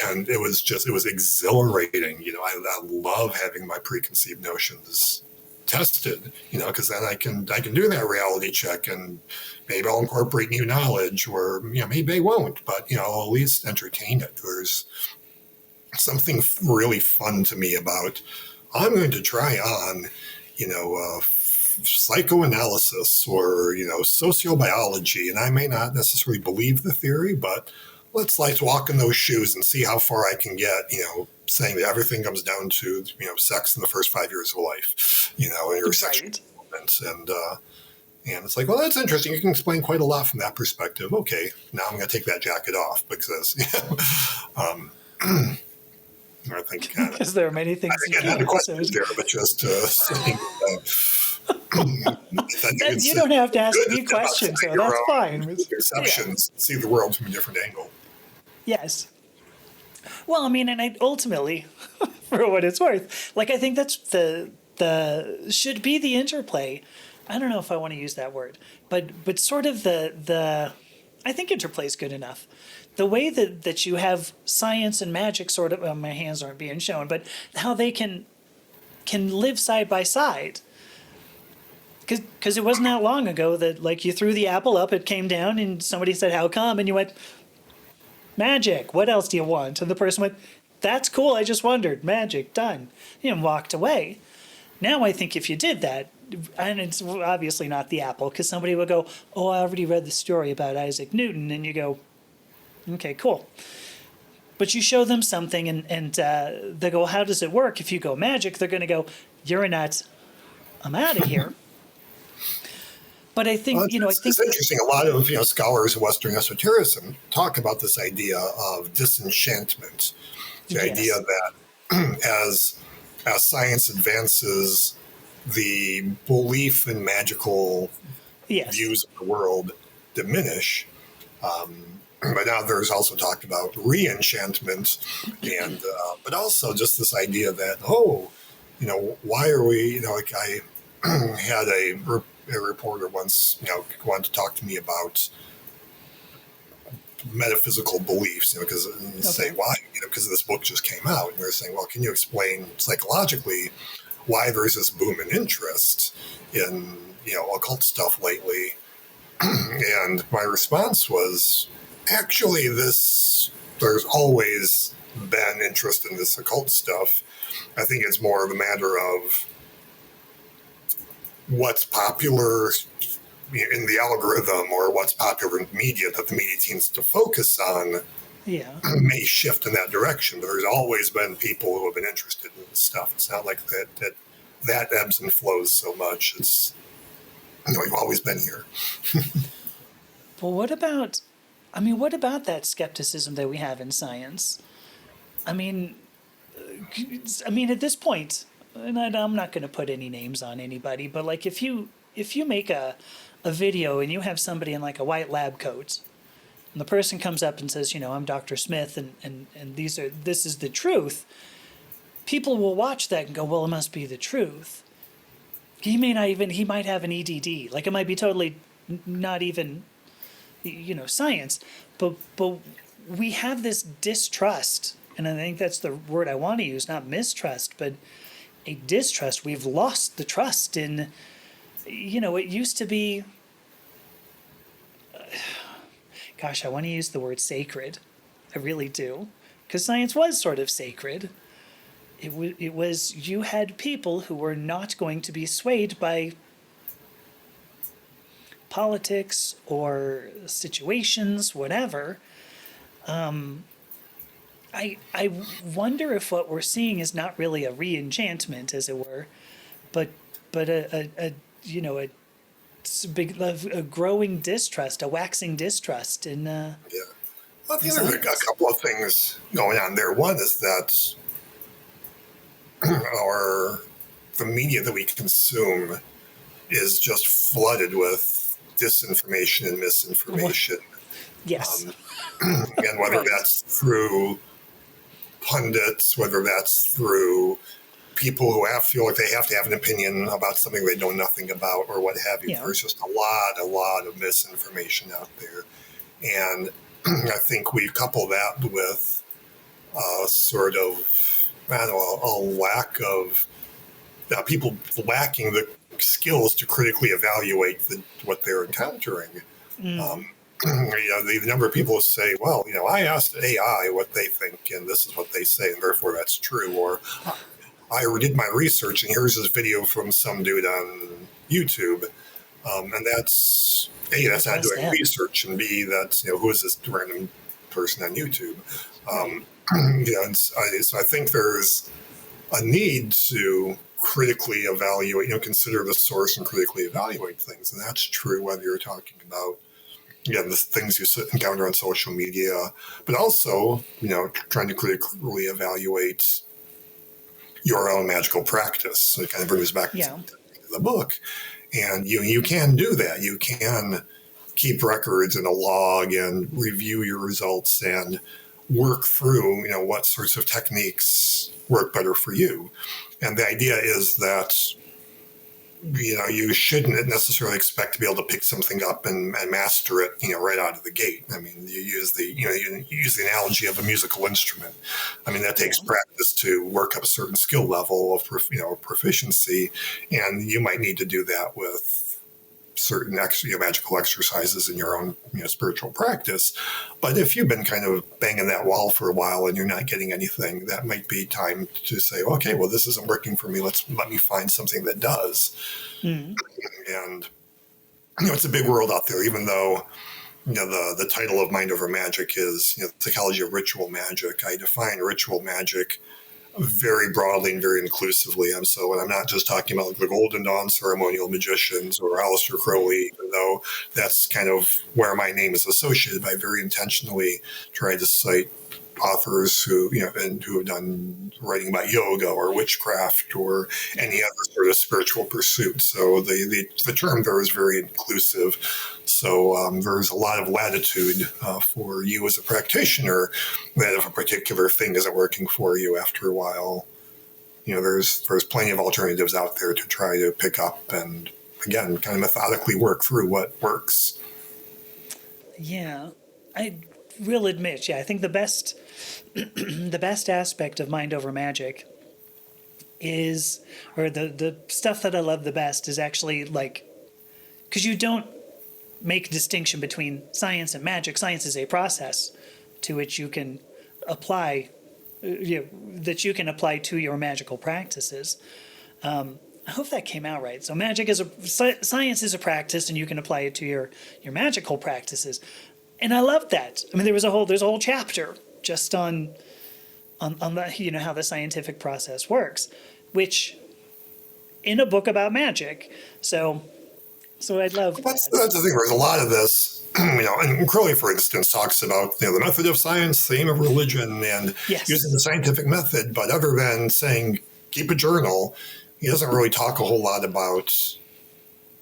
And it was exhilarating. I love having my preconceived notions tested, because then I can do that reality check, and maybe I'll incorporate new knowledge, or maybe I won't, but I'll at least entertain it. There's something really fun to me about, I'm going to try on, psychoanalysis or sociobiology, and I may not necessarily believe the theory, but let's walk in those shoes and see how far I can get, saying that everything comes down to, sex in the first 5 years of life, and your sexual development. And it's like, well, that's interesting. You can explain quite a lot from that perspective. Okay, now I'm going to take that jacket off because, I think... because there are many things I think I had a question there, but just saying... you don't have to ask me questions, so that's fine. Perceptions, see the world from a different angle. Yes. Well, I mean, and ultimately, for what it's worth, I think that's the should be the interplay. I don't know if I want to use that word, but sort of the I think interplay is good enough. The way that you have science and magic sort of, well, my hands aren't being shown, but how they can live side by side. Because it wasn't that long ago that, you threw the apple up, it came down, and somebody said, how come? And you went, magic, what else do you want? And the person went, that's cool, I just wondered, magic, done. And walked away. Now I think if you did that, and it's obviously not the apple, because somebody would go, oh, I already read the story about Isaac Newton, and you go, okay, cool. But you show them something, and they go, how does it work? If you go magic, they're going to go, you're a nut, I'm out of here. But I think, it's interesting. A lot of scholars of Western esotericism talk about this idea of disenchantment, the idea that as science advances, the belief in magical views of the world diminish. But now there's also talked about re-enchantment, and but also just this idea that why are we I had a reporter once, wanted to talk to me about metaphysical beliefs, because say why, because this book just came out, and they're saying, well, can you explain psychologically why there's this boom in interest in occult stuff lately? And my response was, actually, there's always been interest in this occult stuff. I think it's more of a matter of what's popular in the algorithm or what's popular in media that the media tends to focus on may shift in that direction. But there's always been people who have been interested in this stuff. It's not like that ebbs and flows so much. It's, we've always been here. Well, what about that skepticism that we have in science? I mean, at this point, and I'm not going to put any names on anybody, but if you make a video and you have somebody in a white lab coat, and the person comes up and says, I'm Dr. Smith, and this is the truth, people will watch that and go, well, it must be the truth. he might have an EDD. Like, it might be totally not even, science, but we have this distrust, and I think that's the word I want to use, not mistrust, but a distrust. We've lost the trust in, it used to be, gosh, I want to use the word sacred. I really do. Because science was sort of sacred. It was, you had people who were not going to be swayed by politics or situations, whatever. I wonder if what we're seeing is not really a re-enchantment, as it were, but a growing distrust, a waxing distrust in. Yeah. Well, I think there's a couple of things going on there. One is that the media that we consume is just flooded with disinformation and misinformation. Yes. And whether that's through pundits, whether that's through people who feel like they have to have an opinion about something they know nothing about or what have you. Yeah. There's just a lot of misinformation out there. And I think we couple that with sort of, a lack of people lacking the skills to critically evaluate what they're encountering. The number of people who say, well, I asked AI what they think, and this is what they say, and therefore that's true. Or I did my research, and here's this video from some dude on YouTube. And that's, A, that's not doing research, and B, that's, who is this random person on YouTube? And so I think there's a need to critically evaluate, consider the source and critically evaluate things. And that's true whether you're talking about, the things you encounter on social media, but also, trying to critically evaluate your own magical practice. So it kind of brings us back to the book. And you can do that. You can keep records and a log and review your results and work through, what sorts of techniques work better for you. And the idea is that, you shouldn't necessarily expect to be able to pick something up and master it, right out of the gate. I mean, you use the analogy of a musical instrument. I mean, that takes practice to work up a certain skill level of, proficiency. And you might need to do that with certain magical exercises in your own spiritual practice. But if you've been kind of banging that wall for a while and you're not getting anything, that might be time to say, okay, well, this isn't working for me. Let me find something that does. And it's a big world out there, even though the title of Mind Over Magic is the psychology of ritual magic. I define ritual magic very broadly and very inclusively. And so when I'm not just talking about the Golden Dawn ceremonial magicians or Aleister Crowley, even though that's kind of where my name is associated, I very intentionally tried to cite authors who have done writing about yoga or witchcraft or any other sort of spiritual pursuit. So the term there is very inclusive. So there's a lot of latitude for you as a practitioner that if a particular thing isn't working for you after a while, there's plenty of alternatives out there to try to pick up and, again, kind of methodically work through what works. Yeah, I will admit, I think the best aspect of Mind Over Magic is, or the stuff that I love the best is actually because you don't make a distinction between science and magic. Science is a process to which you can apply, that you can apply to your magical practices. I hope that came out right. So science is a practice, and you can apply it to your magical practices. And I love that. I mean, there's a whole chapter just on the, how the scientific process works, which in a book about magic. So I'd love that's the thing. There's a lot of this, and Crowley, for instance, talks about the method of science, the aim of religion, and using the scientific method. But other than saying keep a journal, he doesn't really talk a whole lot about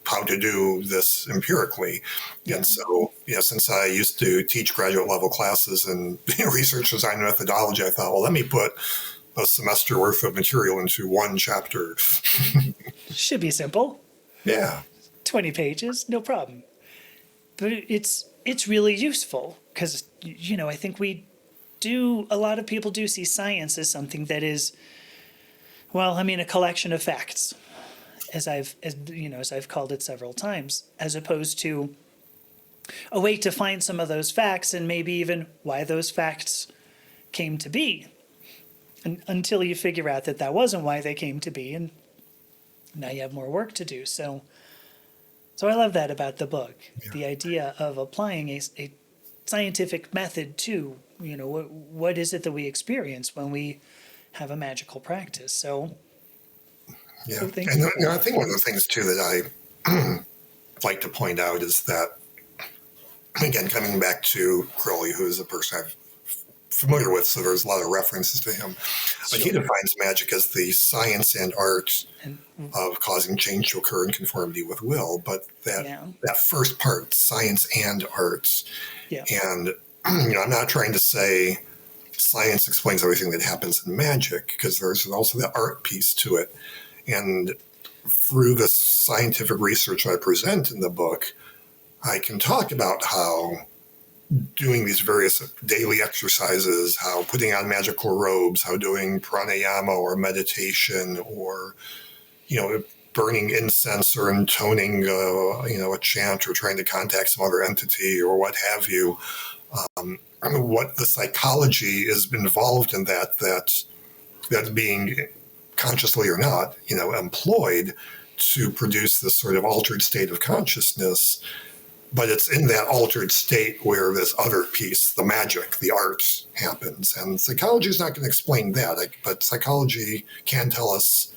how to do this empirically. And so, since I used to teach graduate level classes in research design and methodology, I thought, well, let me put a semester worth of material into one chapter. Should be simple. Yeah. 20 pages, no problem. But it's really useful because, I think a lot of people do see science as something that is, a collection of facts, as I've called it several times, as opposed to a way to find some of those facts and maybe even why those facts came to be. Until you figure out that wasn't why they came to be, and now you have more work to do. So I love that about the book, the idea of applying a scientific method to, what is it that we experience when we have a magical practice. So, Yeah. so thank And you. I think one of the things, too, that I like to point out is that, again, coming back to Crowley, who is a person I'm familiar with, so there's a lot of references to him. But he defines magic as the science and art of causing change to occur in conformity with will. But that first part, science and art, and I'm not trying to say science explains everything that happens in magic, because there's also the art piece to it. And through the scientific research I present in the book, I can talk about how doing these various daily exercises, how putting on magical robes, how doing pranayama or meditation, or, burning incense or intoning, a chant or trying to contact some other entity or what have you. What the psychology is involved in that's being consciously or not, employed to produce this sort of altered state of consciousness. But it's in that altered state where this other piece, the magic, the art, happens. And psychology is not going to explain that, but psychology can tell us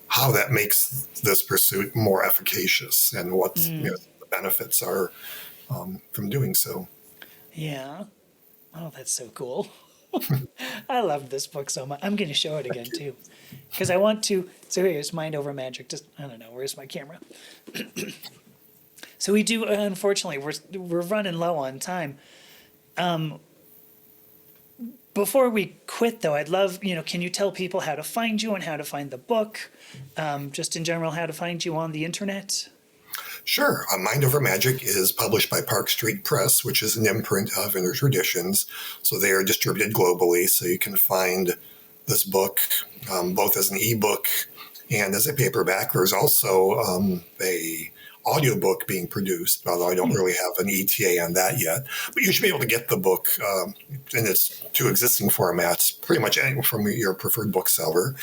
how that makes this pursuit more efficacious and what the benefits are from doing so. Yeah. Oh, that's so cool. I love this book so much. I'm going to show it again, too. Because I want to. So here's Mind Over Magic. Just, I don't know, where's my camera? So we do, unfortunately, we're running low on time. Before we quit, though, I'd love, can you tell people how to find you and how to find the book? Just in general, how to find you on the internet? Sure. Mind Over Magic is published by Park Street Press, which is an imprint of Inner Traditions. So they are distributed globally. So you can find this book both as an ebook and as a paperback. There's also a audiobook being produced, although I don't really have an ETA on that yet. But you should be able to get the book in its two existing formats, pretty much from your preferred bookseller.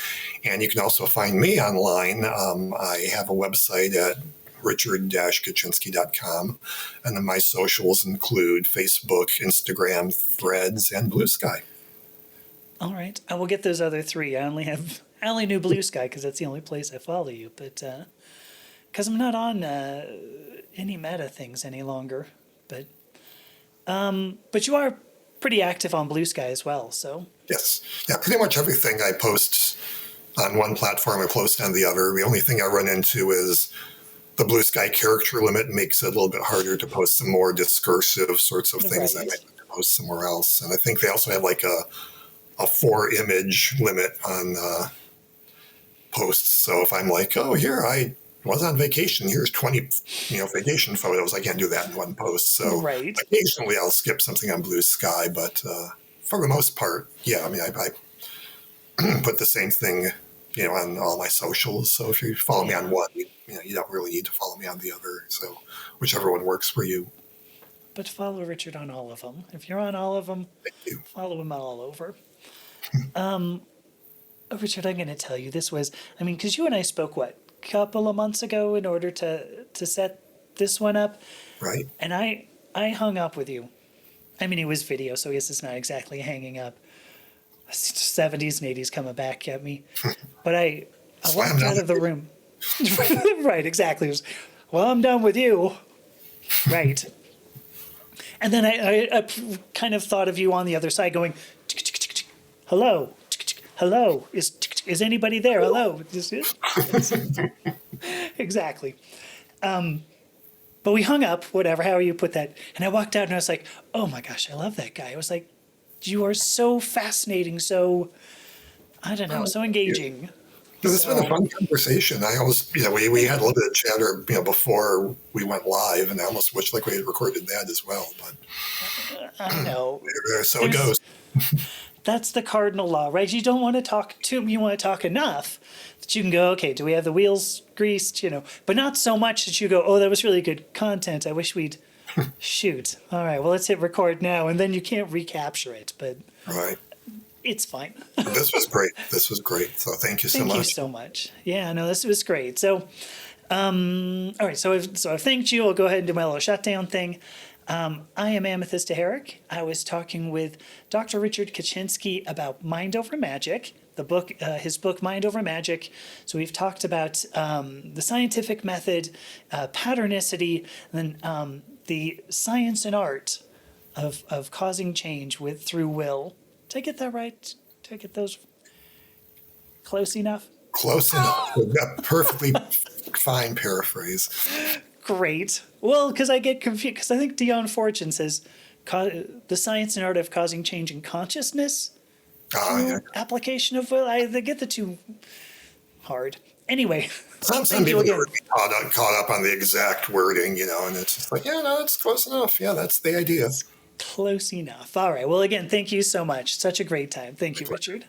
And you can also find me online. I have a website at richard-kaczynski.com. And then my socials include Facebook, Instagram, Threads, and Blue Sky. All right. I will get those other three. I only knew Blue Sky because that's the only place I follow you. But because I'm not on any meta things any longer. But you are pretty active on Blue Sky as well, so. Yes. Yeah, pretty much everything I post on one platform I post on the other. The only thing I run into is the Blue Sky character limit makes it a little bit harder to post some more discursive sorts of things that I might post somewhere else. And I think they also have like a 4-image limit on posts. So if I'm like, oh, here, I was on vacation, here's 20 vacation photos, I can't do that in one post. So occasionally I'll skip something on Blue Sky, but for the most part, I put the same thing on all my socials. So if you follow me on one, you don't really need to follow me on the other. So whichever one works for you. But follow Richard on all of them. If you're on all of them, follow him all over. Richard, I'm going to tell you, this was, because you and I spoke, couple of months ago in order to set this one up. Right. And I hung up with you. It was video, so I guess it's not exactly hanging up. 70s and 80s coming back at me. But I walked out of the room. Right, exactly. It was, well, I'm done with you. Right. And then I kind of thought of you on the other side going, hello, hello, is anybody there? Hello. Exactly. But we hung up, whatever, however you put that. And I walked out and I was like, oh my gosh, I love that guy. I was like, you are so fascinating, so, I don't know, so engaging. But it's been a fun conversation. I almost, we had a little bit of chatter, before we went live, and I almost wish like we had recorded that as well. But I know. So it goes. That's the cardinal law, right? You don't want to talk you want to talk enough that you can go, okay, do we have the wheels greased, but not so much that you go, oh, that was really good content. I wish we'd shoot. All right, well, let's hit record now. And then you can't recapture it, but right. It's fine. This was great. So thank you so much. Thank you so much. Yeah, no, this was great. So, all right, so I've thanked you. I'll go ahead and do my little shutdown thing. I am Amethysta Herrick. I was talking with Dr. Richard Kaczynski about Mind Over Magick, the book, his book Mind Over Magick. So we've talked about the scientific method, patternicity, and then the science and art of causing change through will. Did I get that right? Did I get those close enough? Close enough. A perfectly fine paraphrase. Great. Well, because I get confused, because I think Dion Fortune says the science and art of causing change in consciousness application of will. I get the two hard. Anyway. Some people get caught up on the exact wording, and it's just like, it's close enough. Yeah, that's the idea. Close enough. All right. Well, again, thank you so much. Such a great time. Thank you, Richard.